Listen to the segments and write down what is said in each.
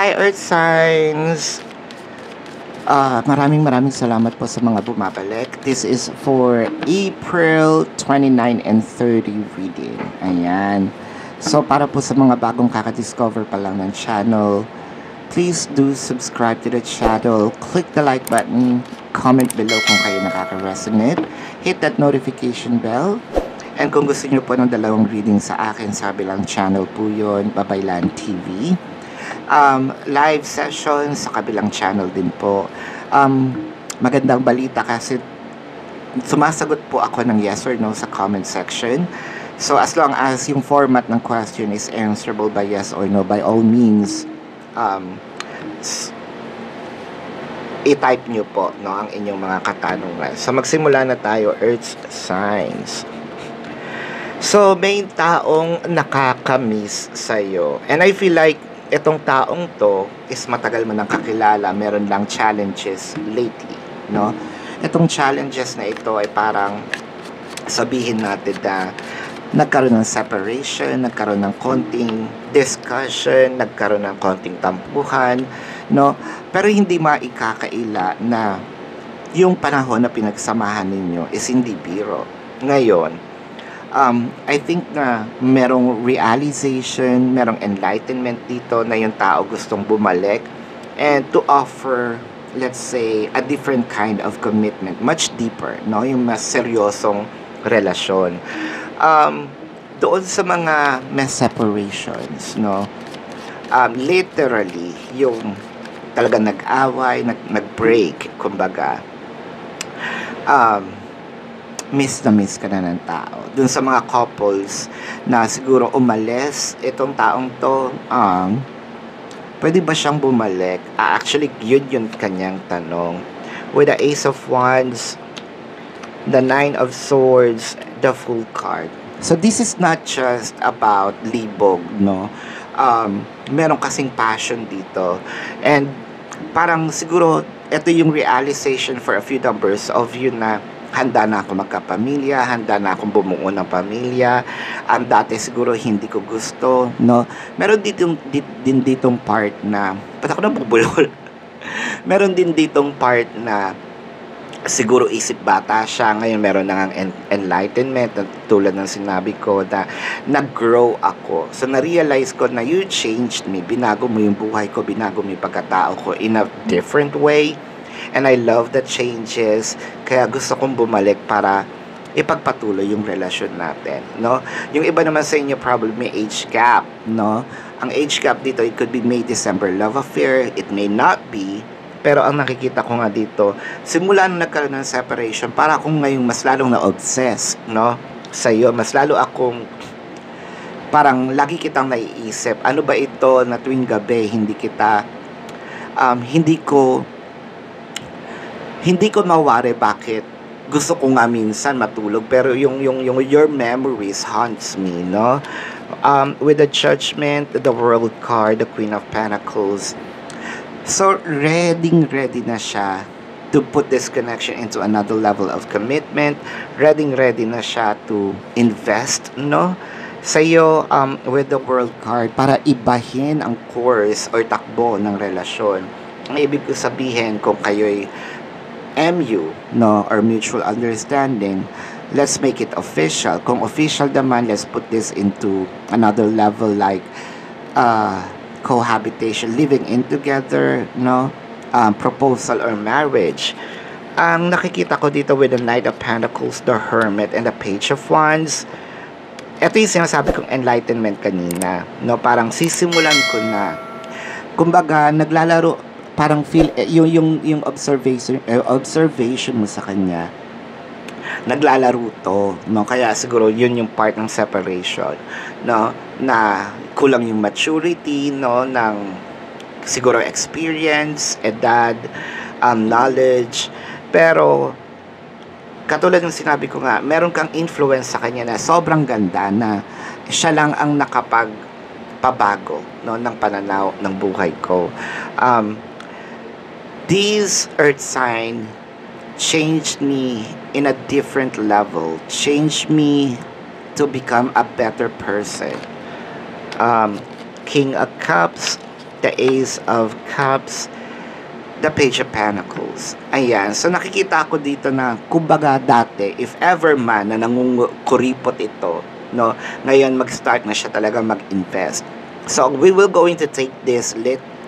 Hi, Earth Signs! Maraming salamat po sa mga bumabalik. This is for April 29 and 30 reading. Ayan. So, para po sa mga bagong kakadiscover pa lang ng channel, please do subscribe to the channel. Click the like button. Comment below kung kayo nakaka-resonate. Hit that notification bell. And kung gusto niyo po ng dalawang reading sa akin, sa bilang channel po yun, Babaylan TV. Live session sa kabilang channel din po. Magandang balita kasi sumasagot po ako ng yes or no sa comment section. So as long as yung format ng question is answerable by yes or no, by all means, i-type nyo po ang inyong mga katanungan. So magsimula na tayo, Earth Signs. So may taong nakakamiss sa'yo. And I feel like itong taong to is matagal mo nang kakilala, meron lang challenges lately, no? Itong challenges na ito ay parang sabihin natin na nagkaroon ng separation, nagkaroon ng konting discussion, nagkaroon ng konting tampuhan, no? Pero hindi maikakaila na yung panahon na pinagsamahan ninyo is hindi biro. Ngayon, I think na merong realization, merong enlightenment dito na yung tao gustong bumalik and to offer, let's say, a different kind of commitment, much deeper, no? Yung mas seryosong relasyon. Doon sa mga may separations, no? Literally, yung talaga nag-away, nag-break, kumbaga, miss na miss ka na ng tao. Dun sa mga couples na siguro umalis, itong taong to, pwede ba siyang bumalik? Actually, yun yung kanyang tanong. With the Ace of Wands, the Nine of Swords, the Fool card. So this is not just about libog, no? Meron kasing passion dito. And parang siguro, ito yung realization for a few numbers of you na handa na ako magkapamilya, handa na akong bumuo ng pamilya. Dati siguro hindi ko gusto, no? Meron ditong part na, ba't ako nabubulol? Meron din ditong part na siguro isip bata siya, ngayon meron na ngang enlightenment, tulad ng sinabi ko na nag-grow ako. So na-realize ko na you changed me, binago mo yung buhay ko, binago mo yung pagkatao ko in a different way. And I love the changes. Kaya gusto kong bumalik para ipagpatuloy yung relasyon natin, no? Yung iba naman sa inyo probably may age gap, no? Ang age gap dito, it could be May, December love affair. It may not be. Pero ang nakikita ko nga dito, simula nung nagkaroon ng separation, para akong ngayong mas lalong na-obsessed, no? Sa'yo, mas lalo akong parang lagi kitang naiisip. Ano ba ito na tuwing gabi, hindi ko mawari bakit gusto ko nga minsan matulog, pero yung your memories haunts me, no? With the Judgment, the World card, the Queen of Pentacles. So ready na siya to put this connection into another level of commitment. Ready na siya to invest, no? Sa'yo, with the World card, para ibahin ang course or takbo ng relasyon. Ang ibig ko sabihin, kung kayo'y MU, no, or mutual understanding, let's make it official. Kung official naman, let's put this into another level like cohabitation, living in together, no, proposal or marriage. Ang nakikita ko dito with the Knight of Pentacles, the Hermit, and the Page of Wands, ito yung sinasabi kong enlightenment kanina, no, parang sisimulan ko na, kumbaga, naglalaro, parang feel yung observation mo sa kanya, naglalaro to, no? Kaya siguro yun yung part ng separation, no, na kulang yung maturity, no, ng siguro experience, edad, knowledge. Pero katulad ng sinabi ko nga, meron kang influence sa kanya na sobrang ganda, na siya lang ang nakapagpabago, no, ng pananaw ng buhay ko. This Earth sign changed me in a different level, changed me to become a better person. King of Cups, the Ace of Cups, the Page of Pentacles. Ayan. So, nakikita ko dito na, kumbaga dati, if ever man na nangunkuripot ito, no, ngayon mag-start na siya talaga mag-invest. So, we will going to take this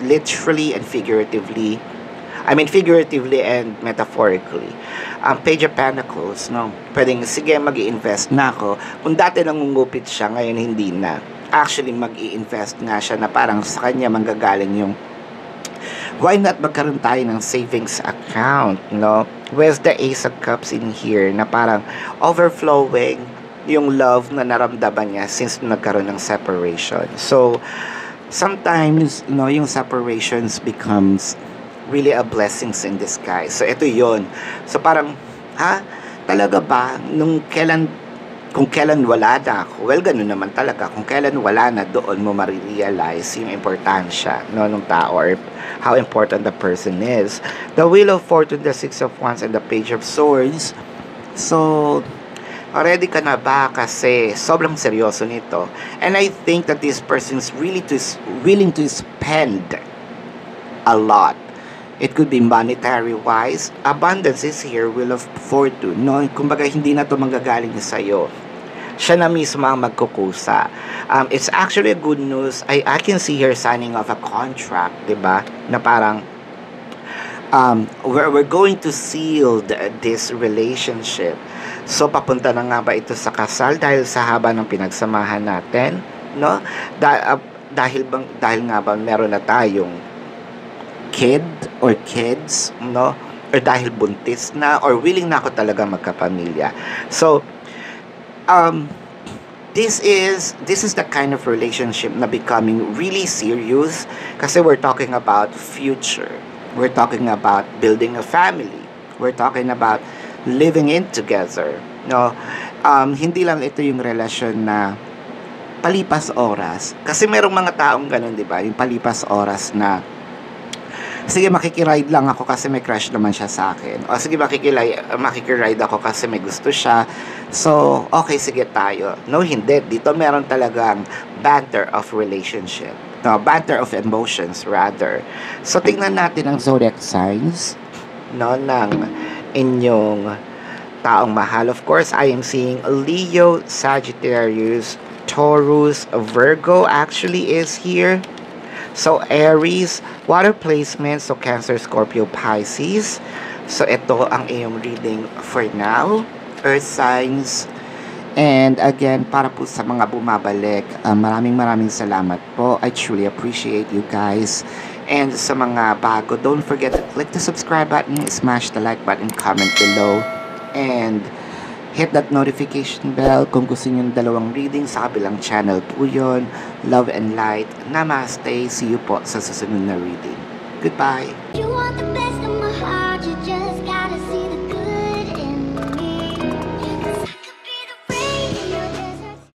literally and figuratively. I mean, figuratively and metaphorically. Ang Page of Pentacles, no, pwedeng, sige, mag-i-invest na ako. Kung dati nangungupit siya, ngayon hindi na. Actually, mag-i-invest nga siya na parang sa kanya manggagaling yung why not magkaroon tayo ng savings account, no? Where's the Ace of Cups in here na parang overflowing yung love na naramdaman niya since nagkaroon ng separation. So, sometimes, no, yung separations becomes really a blessings in disguise. So, ito yon. So, parang, talaga ba, kung kailan wala na ako, well, ganun naman talaga. Kung kailan wala na, doon mo marirealize yung importansya, no, ng tao, or how important the person is. The Wheel of Fortune, the Six of Wands, and the Page of Swords. So, ready ka na ba? Kasi sobrang seryoso nito. And I think that this person is really willing to spend a lot. It could be monetary-wise. Abundance is here, Wheel of Fortune. No? Kumbaga, hindi na ito manggagaling sa'yo. Siya na mismo ang magkukusa. It's actually a good news. I can see her signing off a contract, diba? Na parang, we're going to seal this relationship. So, papunta na nga ba ito sa kasal dahil sa haba ng pinagsamahan natin? No? Dahil nga ba meron na tayong kid or kids, no? Or dahil buntis na, or willing na ako talaga magkapamilya. So, this is the kind of relationship na becoming really serious kasi we're talking about future. We're talking about building a family. We're talking about living in together. No? Hindi lang ito yung relasyon na palipas oras. Kasi merong mga taong ganun, di ba? Yung palipas oras na sige, makikiride lang ako kasi may crush naman siya sa akin. O sige, makikiride ako kasi may gusto siya. So, okay, sige tayo. No, hindi. Dito meron talagang banter of relationship. No, banter of emotions, rather. So, tingnan natin ang zodiac signs, no, ng inyong taong mahal. Of course, I am seeing Leo, Sagittarius, Taurus, Virgo actually is here. So, Aries, water placement, so Cancer, Scorpio, Pisces. So, ito ang iyong reading for now. Earth signs. And again, para po sa mga bumabalik, maraming salamat po. I truly appreciate you guys. And sa mga bago, don't forget to click the subscribe button, smash the like button, comment below, and hit that notification bell kung gusto nyo yung dalawang reading sa kabilang channel po yun. Love and light. Namaste. See you po sa susunod na reading. Goodbye.